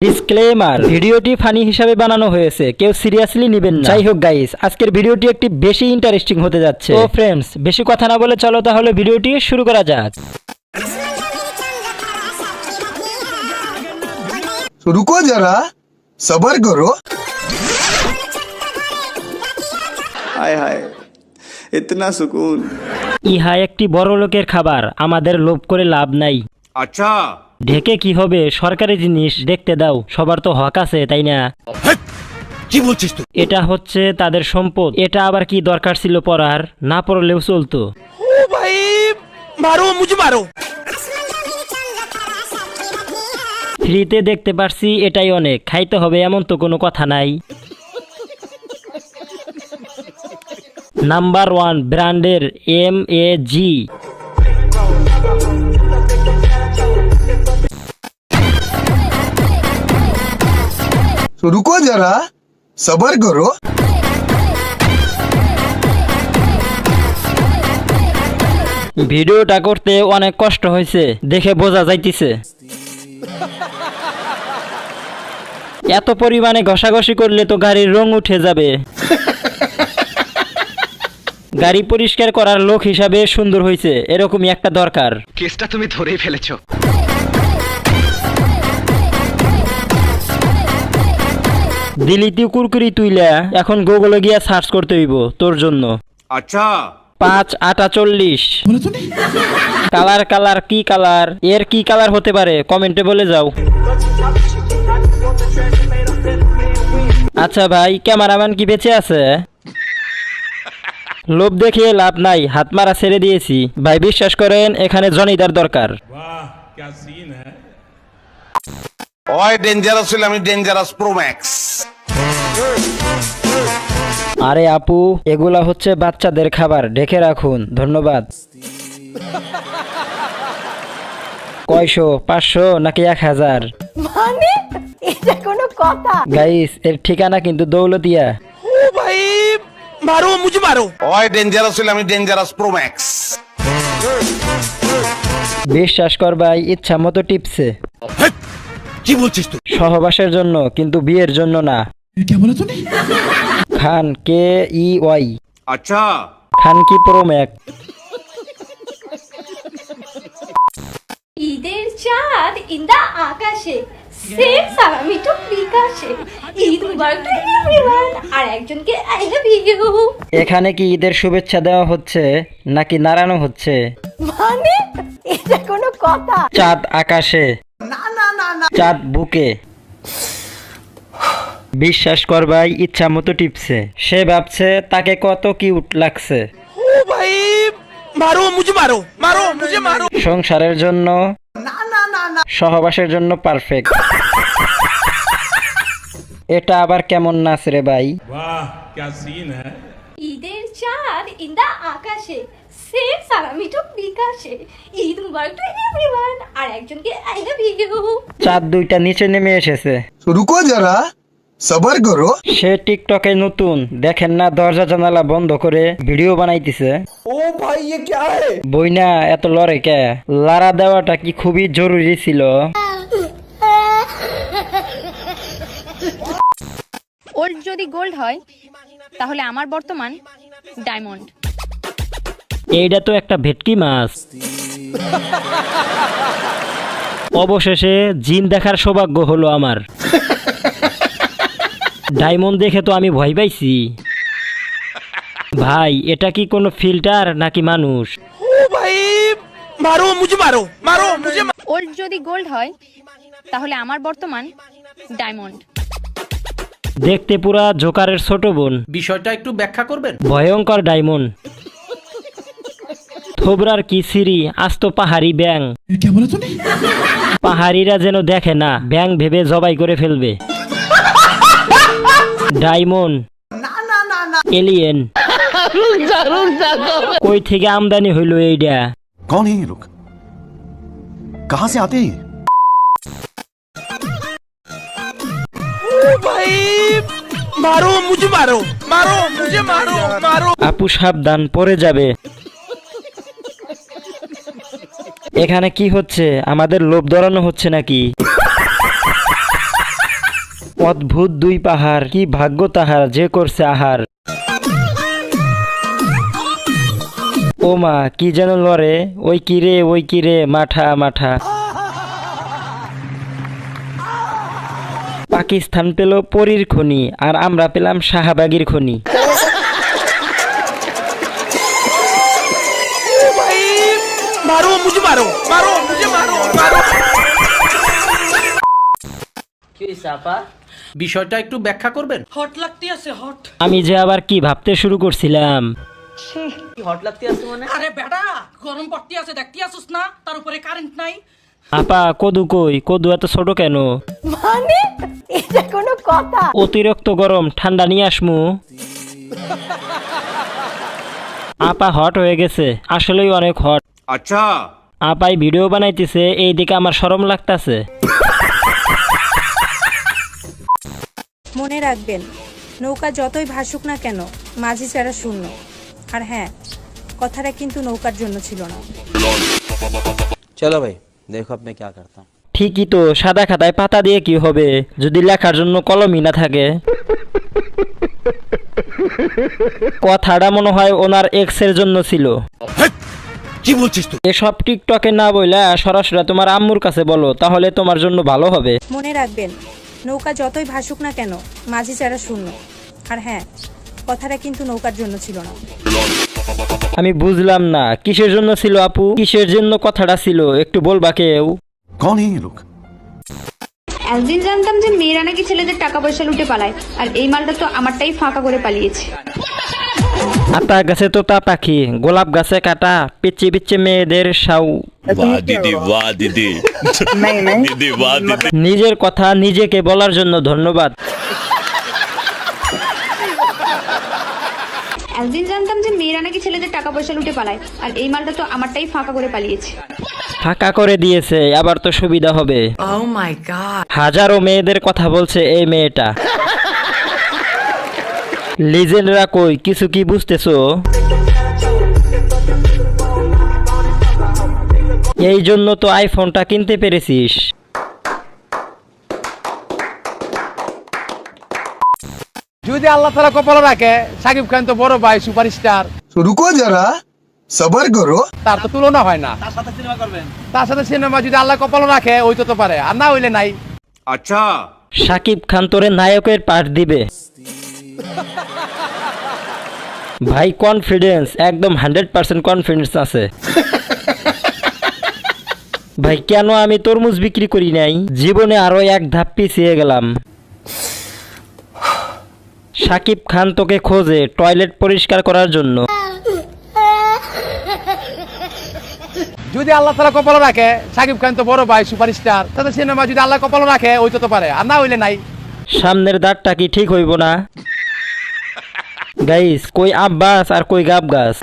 Disclaimer, ভিডিওটি funny হিসাবে বানানো হয়েছে, কেউ সিরিয়াসলি নেবেন না। যাই হোক গাইস, আজকের ভিডিওটি একটি বেশি ইন্টারেস্টিং হতে যাচ্ছে। তো ফ্রেন্ডস, বেশি কথা না বলে চলো তাহলে ভিডিওটি শুরু করা যাক। रुको जरा सबर करो। हाय हाय इतना सुकून। ইহা একটি বড় লোকের খাবার, আমাদের লোভ করে লাভ নাই। अच्छा ঢেকে কি হবে, সরকারি জিনিস দেখতে দাও, সবার তো হক আছে তাই না? কি বলছিস তুই? এটা হচ্ছে তাদের সম্পদ, এটা আবার কি দরকার ছিল পড়ার? না পড়লেও চলতো। ओ भाई मारो मुझे मारो। ফ্রিতে দেখতে পারছি এটাই অনেক, খাইতে হবে এমন তো কোনো কথা নাই। নাম্বার 1 ব্র্যান্ডের MAG। रुको जरा सबर करो। ভিডিওটা করতে অনেক কষ্ট হয়েছে, দেখে বোঝা যাইতেছে। এত পরিমাণে ঘষাঘষি করলে তো গাড়ির রং উঠে যাবে। গাড়ি পরিষ্কার করার লোক হিসাবে সুন্দর হয়েছে, এরকমই একটা দরকার। কেসটা তুমি ধরেই ফেলেছো। দিলিতি কুরকুরি তুইলা এখন গুগলে গিয়া সার্চ করতে হইব তোর জন্য। अच्छा 5 8 40 কালার কালার কি কালার, এর কি কালার হতে পারে কমেন্টে বলে যাও। আচ্ছা ভাই, ক্যামেরাম্যান কি বেঁচে আছে? লোভ দেখিয়ে লাভ নাই, হাত মারা ছেড়ে দিয়েছি। ভাই বিশ্বাস করেন, এখানে জনিদার দরকার। ওই ডেঞ্জারাস ছিল, আমি ডেঞ্জারাস প্রো ম্যাক্স। আরে আপু, এগুলা হচ্ছে বাচ্চাদের খাবার, ঢেকে রাখুন, ধন্যবাদ। কয়শো, 500 নাকি 1000? মানে এটা কোনো কথা? গাইস, এর ঠিকানা কিন্তু দৌলতিয়া। ओ भाई मारो मुझे मारो। ওই ডেঞ্জারাস ছিল, আমি ডেঞ্জারাস প্রো ম্যাক্স। বিশ্বাস কর ভাই, ইচ্ছা মতো টিপছে। কি বলছিস তুই? সহবাসের জন্য, কিন্তু বিয়ের জন্য না। খান KEY, अच्छा খান কি প্রোম্যাক। ঈদের চাঁদ ইন্দা আকাশে, সেম সালামি টু বিকাশে, ঈদ মুবারক টু এভরিওয়ান, আর একজনকে আই লাভ ইউ। এখানে কি ঈদের শুভেচ্ছা দেওয়া হচ্ছে নাকি নাড়ানো হচ্ছে? মানে এটা কোনো কথা? চাঁদ আকাশে, চাঁদ বুকে। বিশ্বাস কর ভাই, ইচ্ছা মতো টিপছে। সে ভাবছে তাকে কত কিউট লাগছে। ओ भाई मारो मुझे मारो, मारो मुझे मारो। সংসারের জন্য, সহবাসের জন্য পারফেক্ট। এটা আবার কেমন নাচ রে ভাই? ঈদের চাঁদ ইন্দা আকাশে, সেম সালামি টু বিকাশে, ঈদ মুবারক টু এভরিওয়ান, আর একজনকে আই লাভ ইউ। চাঁদ দুইটা নিচে নেমে এসেছে। रुको जरा सबर करो। সে টিকটকে নতুন, দেখেন না দরজা জানালা বন্ধ করে ভিডিও বানাইতেছে। ओ भाई ये क्या है? বইনা এত লড়ে কে? লারা দেওয়াটা কি খুবই জরুরি ছিল? ওল্ড যদি গোল্ড হয় তাহলে আমার বর্তমান ডায়মন্ড। এইটা তো একটা ভেটকি মাছ। অবশেষে জিন দেখার সৌভাগ্য হলো আমার। ডায়মন্ড দেখে তো আমি ভয় পাইছি। ভাই, এটা কি কোনো ফিল্টার নাকি মানুষ? ओ भाई मारो मुझे मारो, मारो मुझे मारो। ওল্ড যদি গোল্ড হয় তাহলে আমার বর্তমান ডায়মন্ড। দেখতে পুরা জোকারের ছোট বোন। বিষয়টা একটু ব্যাখ্যা করবেন? ভয়ঙ্কর ডায়মন্ড। থোবরার কি সিরি, আস্ত পাহাড়ি ব্যাং। পাহাড়িরা যেন দেখে না, ব্যাং ভেবে জবাই করে ফেলবে। ডায়মন্ড, এলিয়েন, কই থেকে আমদানি হইল এইটা? कौन है ये लोग? कहां से आते हैं? ओ भाई मारो मुझे मारो, मारो मुझे मारो, मारो। আপু সাবধান, পড়ে যাবে। এখানে কি হচ্ছে? আমাদের লোভ ধরানো হচ্ছে নাকি? অদ্ভুত দুই পাহাড়, কি ভাগ্য তাহার যে করছে আহার। ও মা কি যেন লড়ে, ওই কিরে মাঠা মাঠা। পাকিস্তান পেল পরীর খনি, আর আমরা পেলাম শাহবাগীর খনি। मारो मुझे मारो मारो मुझे मारो मारो বিষয়টা একটু ব্যাখ্যা করবেন? হট লাগতে আছে হট। আমি যে আবার কি ভাবতে শুরু করছিলাম, আরে বেটা গরম পড়তে আছে দেখতে আসুস না, তার উপরে কারেন্ট নাই। আপা কদু কই, কদু এত ছোট কেন? মানে এটা কোনো কথা? অতিরিক্ত গরম, ঠান্ডা নিয়ে আসমু। আপা হট হয়ে গেছে, আসলেই অনেক হট। আচ্ছা আপাই ভিডিও বানাইতেছে, এই দিকে আমার শরম লাগতাছে। মনে রাখবেন, নৌকা যতই ভাসুক না কেন মাঝি ছাড়া শূন্য। আর হ্যাঁ, কথাটা কিন্তু নৌকার জন্য ছিল না। चलो भाई देखो अब मैं क्या करता हूँ। ঠিকই তো, সাদা খাতায় পাতা দিয়ে কি হবে যদি লেখার জন্য কলমই না থাকে। কথাটা মনে হয় ওনার এক্স এর জন্য ছিল। কি বলছিস তুই? এসব টিকটকে না বইলা সরাসরি তোমার আম্মুর কাছে বলো, তাহলে তোমার জন্য ভালো হবে। মনে রাখবেন, নৌকা যতই ভাসুক না কেন মাঝি ছাড়া শূন্য। আর হ্যাঁ, কথাটা কিন্তু নৌকার জন্য ছিল না। আমি বুঝলাম না কিসের জন্য ছিল আপু, কিসের জন্য কথাটা ছিল, একটু বলবা কেউ? कौन है ये लोग? একদিন জানতাম যে মেয়েরা নাকি ছেলেদের টাকা পয়সা লুটে পালায়, আর এই মালটা তো আমারটাই ফাঁকা করে পালিয়েছে। আতা গাছে তোতা পাখি, গোলাপ গাছে কাটা, পিচ্ছে পিচ্ছে মেয়েদের সাউ। वाह दीदी वाह दीदी दीदी वाह दीदी। নিজের কথা নিজেকে বলার জন্য ধন্যবাদ। একদিন জানতাম যে মেয়েরা নাকি ছেলেদের টাকা পয়সা লুটে পালায়, আর এই মালটা তো আমারটাই ফাঁকা করে পালিয়েছে। ফাঁকা করে দিয়েছে, আবার তো সুবিধা হবে। হাজারো মেয়েদের কথা বলছে এই মেয়েটা। লিজেন্ডরা কই, কিছু কি বুঝতেছো? এই জন্য তো আইফোনটা কিনতে পেরেছিস। যদি আল্লাহ তাআলা কপালে রাখে, সাকিব খান তো বড় ভাই সুপারস্টার, तो रुको जरा सबर करो। তার তো তুলনা হয় না। তার সাথে সিনেমা যদি আল্লাহ কপালে রাখে হইতে তো পারে, আর না হইলে নাই। আচ্ছা সাকিব খান তোরে নায়কের পাঠ দিবে। ভাই কনফিডেন্স একদম 100% কনফিডেন্স আছে। ভাই কেন আমি তরমুজ বিক্রি করি নাই, জীবনে আরো এক ধাপ পিছিয়ে গেলাম। সাকিব খান তোকে খোঁজে টয়লেট পরিষ্কার করার জন্য। যদি আল্লাহ তাআলা কপালে রাখে, সাকিব খান তো বড় ভাই সুপারস্টার, তাতে সিনেমা যদি আল্লাহ কপালে রাখে হইতে তো পারে, আর না হইলে নাই। সামনের দাঁতটা কি ঠিক হইব না? গাইস কই আব্বাস আর কই গাব গাছ।